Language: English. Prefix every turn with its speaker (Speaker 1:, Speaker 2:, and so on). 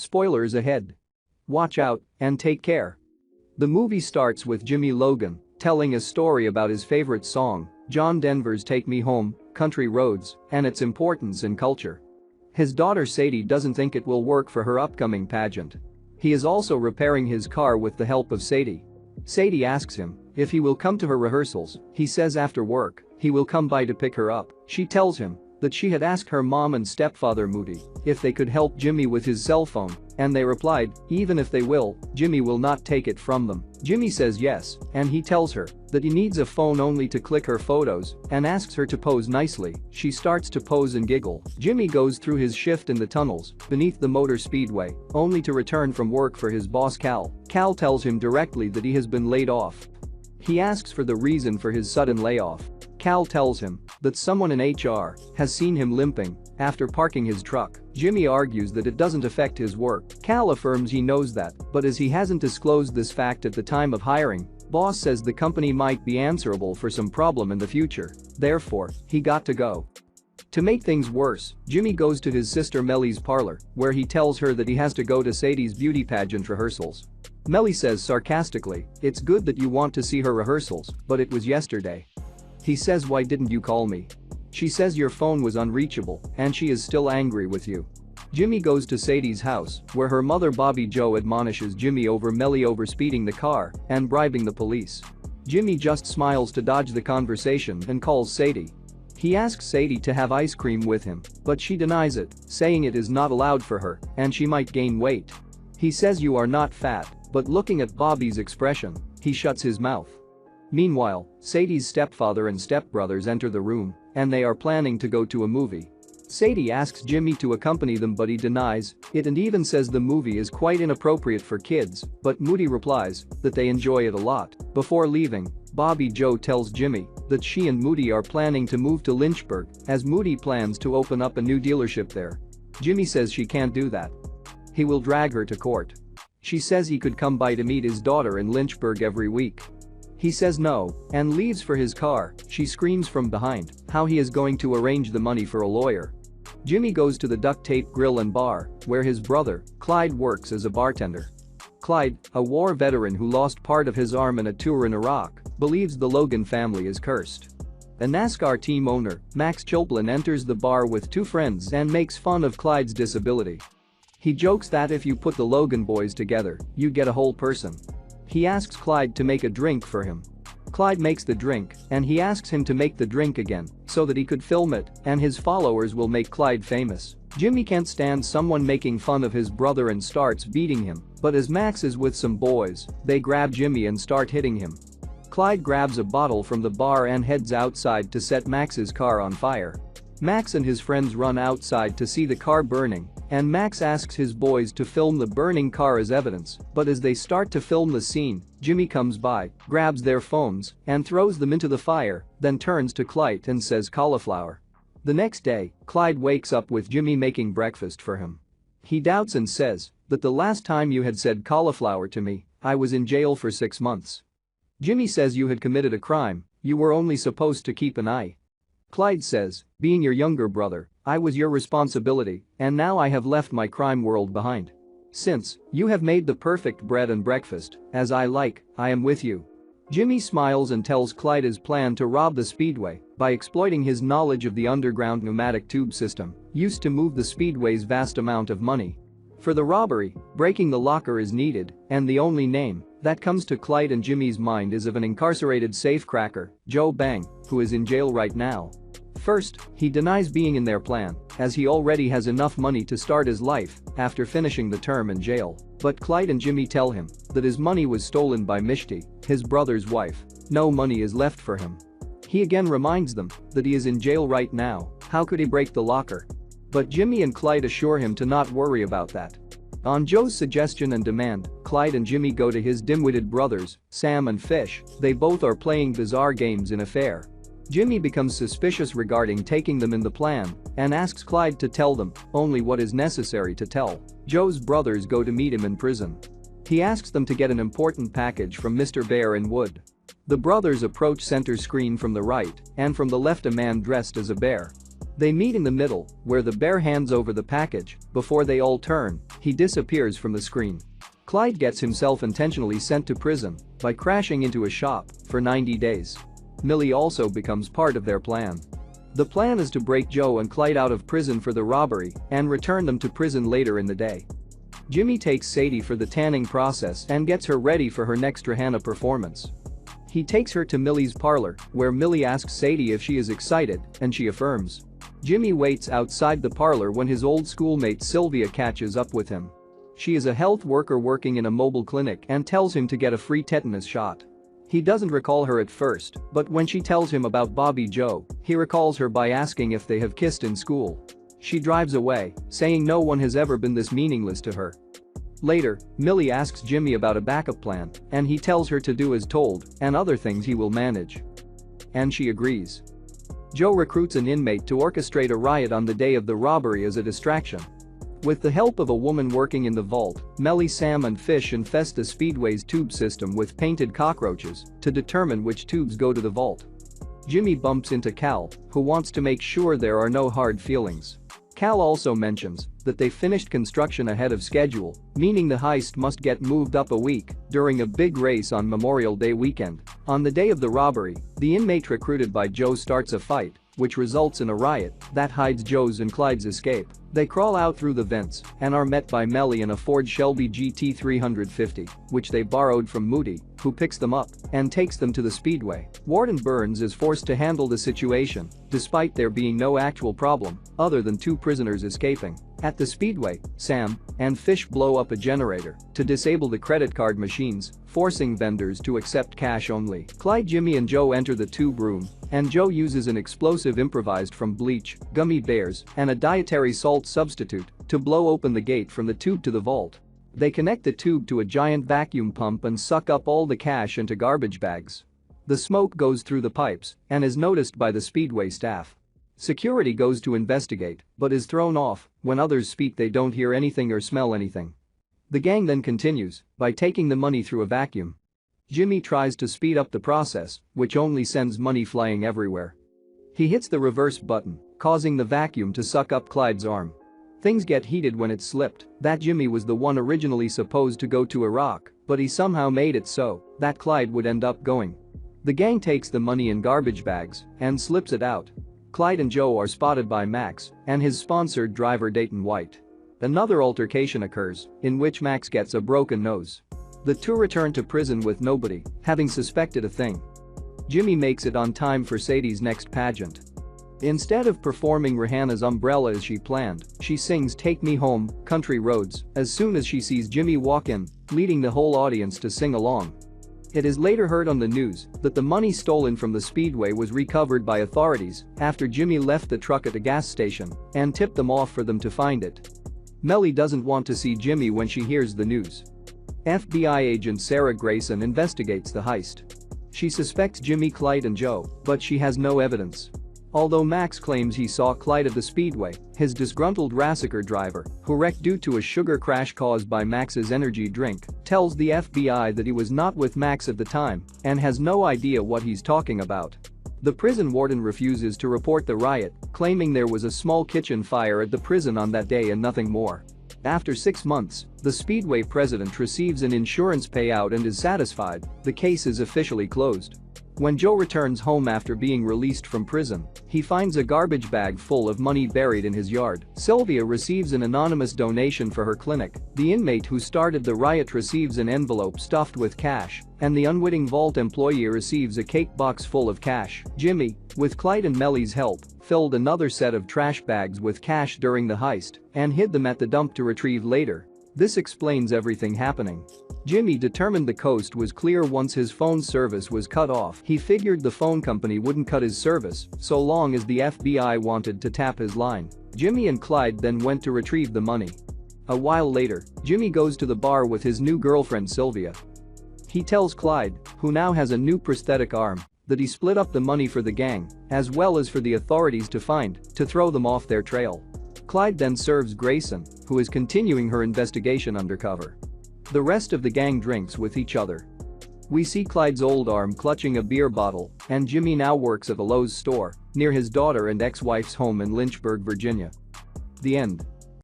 Speaker 1: Spoilers ahead. Watch out and take care. The movie starts with Jimmy Logan telling a story about his favorite song, John Denver's Take Me Home, Country Roads, and its importance in culture. His daughter Sadie doesn't think it will work for her upcoming pageant. He is also repairing his car with the help of Sadie. Sadie asks him if he will come to her rehearsals. He says after work, he will come by to pick her up. She tells him that she had asked her mom and stepfather Moody if they could help Jimmy with his cell phone, and they replied, even if they will, Jimmy will not take it from them. Jimmy says yes, and he tells her that he needs a phone only to click her photos and asks her to pose nicely. She starts to pose and giggle. Jimmy goes through his shift in the tunnels beneath the motor speedway, only to return from work for his boss Cal. Cal tells him directly that he has been laid off. He asks for the reason for his sudden layoff. Cal tells him that someone in HR has seen him limping after parking his truck. Jimmy argues that it doesn't affect his work. Cal affirms he knows that, but as he hasn't disclosed this fact at the time of hiring, boss says the company might be answerable for some problem in the future. Therefore, he got to go. To make things worse, Jimmy goes to his sister Mellie's parlor, where he tells her that he has to go to Sadie's beauty pageant rehearsals. Mellie says sarcastically, "It's good that you want to see her rehearsals, but it was yesterday." He says, "Why didn't you call me?" She says your phone was unreachable and she is still angry with you. Jimmy goes to Sadie's house, where her mother Bobby Joe admonishes Jimmy over Mellie overspeeding the car and bribing the police. Jimmy just smiles to dodge the conversation and calls Sadie. He asks Sadie to have ice cream with him, but she denies it, saying it is not allowed for her and she might gain weight. He says you are not fat, but looking at Bobby's expression, he shuts his mouth. Meanwhile, Sadie's stepfather and stepbrothers enter the room, and they are planning to go to a movie. Sadie asks Jimmy to accompany them, but he denies it and even says the movie is quite inappropriate for kids, but Moody replies that they enjoy it a lot. Before leaving, Bobby Joe tells Jimmy that she and Moody are planning to move to Lynchburg as Moody plans to open up a new dealership there. Jimmy says she can't do that. He will drag her to court. She says he could come by to meet his daughter in Lynchburg every week. He says no and leaves for his car. She screams from behind how he is going to arrange the money for a lawyer. Jimmy goes to the Duct Tape Grill and Bar, where his brother, Clyde, works as a bartender. Clyde, a war veteran who lost part of his arm in a tour in Iraq, believes the Logan family is cursed. A NASCAR team owner, Max Chilplin, enters the bar with two friends and makes fun of Clyde's disability. He jokes that if you put the Logan boys together, you get a whole person. He asks Clyde to make a drink for him. Clyde makes the drink, and he asks him to make the drink again so that he could film it and his followers will make Clyde famous. Jimmy can't stand someone making fun of his brother and starts beating him, but as Max is with some boys, they grab Jimmy and start hitting him. Clyde grabs a bottle from the bar and heads outside to set Max's car on fire. Max and his friends run outside to see the car burning, and Max asks his boys to film the burning car as evidence, but as they start to film the scene, Jimmy comes by, grabs their phones, and throws them into the fire, then turns to Clyde and says cauliflower. The next day, Clyde wakes up with Jimmy making breakfast for him. He doubts and says that the last time you had said cauliflower to me, I was in jail for 6 months. Jimmy says you had committed a crime, you were only supposed to keep an eye. Clyde says, being your younger brother, I was your responsibility, and now I have left my crime world behind. Since you have made the perfect bread and breakfast, as I like, I am with you. Jimmy smiles and tells Clyde his plan to rob the speedway by exploiting his knowledge of the underground pneumatic tube system used to move the speedway's vast amount of money. For the robbery, breaking the locker is needed, and the only name that comes to Clyde and Jimmy's mind is of an incarcerated safecracker, Joe Bang, who is in jail right now. First, he denies being in their plan, as he already has enough money to start his life after finishing the term in jail. But Clyde and Jimmy tell him that his money was stolen by Mishti, his brother's wife. No money is left for him. He again reminds them that he is in jail right now, how could he break the locker? But Jimmy and Clyde assure him to not worry about that. On Joe's suggestion and demand, Clyde and Jimmy go to his dim-witted brothers, Sam and Fish. They both are playing bizarre games in a fair. Jimmy becomes suspicious regarding taking them in the plan and asks Clyde to tell them only what is necessary to tell. Joe's brothers go to meet him in prison. He asks them to get an important package from Mr. Bear in Wood. The brothers approach center screen from the right and from the left a man dressed as a bear. They meet in the middle, where the bear hands over the package. Before they all turn, He disappears from the screen. Clyde gets himself intentionally sent to prison by crashing into a shop for 90 days. Millie also becomes part of their plan. The plan is to break Joe and Clyde out of prison for the robbery and return them to prison later in the day. Jimmy takes Sadie for the tanning process and gets her ready for her next Rihanna performance. He takes her to Millie's parlor, where Millie asks Sadie if she is excited, and she affirms. Jimmy waits outside the parlor when his old schoolmate Sylvia catches up with him. She is a health worker working in a mobile clinic and tells him to get a free tetanus shot. He doesn't recall her at first, but when she tells him about Bobby Joe, he recalls her by asking if they have kissed in school. She drives away, saying no one has ever been this meaningless to her. Later, Millie asks Jimmy about a backup plan, and he tells her to do as told and other things he will manage. And she agrees. Joe recruits an inmate to orchestrate a riot on the day of the robbery as a distraction. With the help of a woman working in the vault, Melly, Sam and Fish infest the Speedway's tube system with painted cockroaches to determine which tubes go to the vault. Jimmy bumps into Cal, who wants to make sure there are no hard feelings. Cal also mentions that they finished construction ahead of schedule, meaning the heist must get moved up a week during a big race on Memorial Day weekend. On the day of the robbery, the inmate recruited by Joe starts a fight, which results in a riot that hides Joe's and Clyde's escape. They crawl out through the vents and are met by Melly in a Ford Shelby GT 350, which they borrowed from Moody, who picks them up and takes them to the Speedway. Warden Burns is forced to handle the situation, despite there being no actual problem other than two prisoners escaping. At the Speedway, Sam and Fish blow up a generator to disable the credit card machines, forcing vendors to accept cash only. Clyde, Jimmy and Joe enter the tube room, and Joe uses an explosive improvised from bleach, gummy bears, and a dietary salt substitute to blow open the gate from the tube to the vault. They connect the tube to a giant vacuum pump and suck up all the cash into garbage bags. The smoke goes through the pipes and is noticed by the Speedway staff. Security goes to investigate, but is thrown off when others speak they don't hear anything or smell anything. The gang then continues by taking the money through a vacuum. Jimmy tries to speed up the process, which only sends money flying everywhere. He hits the reverse button, causing the vacuum to suck up Clyde's arm. Things get heated when it slipped that Jimmy was the one originally supposed to go to Iraq, but he somehow made it so that Clyde would end up going. The gang takes the money in garbage bags and slips it out. Clyde and Joe are spotted by Max and his sponsored driver Dayton White. Another altercation occurs, in which Max gets a broken nose. The two return to prison with nobody having suspected a thing. Jimmy makes it on time for Sadie's next pageant. Instead of performing Rihanna's Umbrella as she planned, she sings Take Me Home, Country Roads as soon as she sees Jimmy walk in, leading the whole audience to sing along. It is later heard on the news that the money stolen from the Speedway was recovered by authorities after Jimmy left the truck at a gas station and tipped them off for them to find it. Melly doesn't want to see Jimmy when she hears the news. FBI agent Sarah Grayson investigates the heist. She suspects Jimmy, Clyde and Joe, but she has no evidence. Although Max claims he saw Clyde at the Speedway, his disgruntled Rassiker driver, who wrecked due to a sugar crash caused by Max's energy drink, tells the FBI that he was not with Max at the time and has no idea what he's talking about. The prison warden refuses to report the riot, claiming there was a small kitchen fire at the prison on that day and nothing more. After 6 months, the Speedway president receives an insurance payout and is satisfied. The case is officially closed. When Joe returns home after being released from prison, he finds a garbage bag full of money buried in his yard. Sylvia receives an anonymous donation for her clinic. The inmate who started the riot receives an envelope stuffed with cash, and the unwitting vault employee receives a cake box full of cash. Jimmy, with Clyde and Melly's help, filled another set of trash bags with cash during the heist and hid them at the dump to retrieve later. This explains everything happening. Jimmy determined the coast was clear once his phone service was cut off. He figured the phone company wouldn't cut his service so long as the FBI wanted to tap his line. Jimmy and Clyde then went to retrieve the money. A while later, Jimmy goes to the bar with his new girlfriend Sylvia. He tells Clyde, who now has a new prosthetic arm, that he split up the money for the gang, as well as for the authorities to find, to throw them off their trail. Clyde then serves Grayson, who is continuing her investigation undercover. The rest of the gang drinks with each other. We see Clyde's old arm clutching a beer bottle, and Jimmy now works at a Lowe's store near his daughter and ex-wife's home in Lynchburg, Virginia. The end.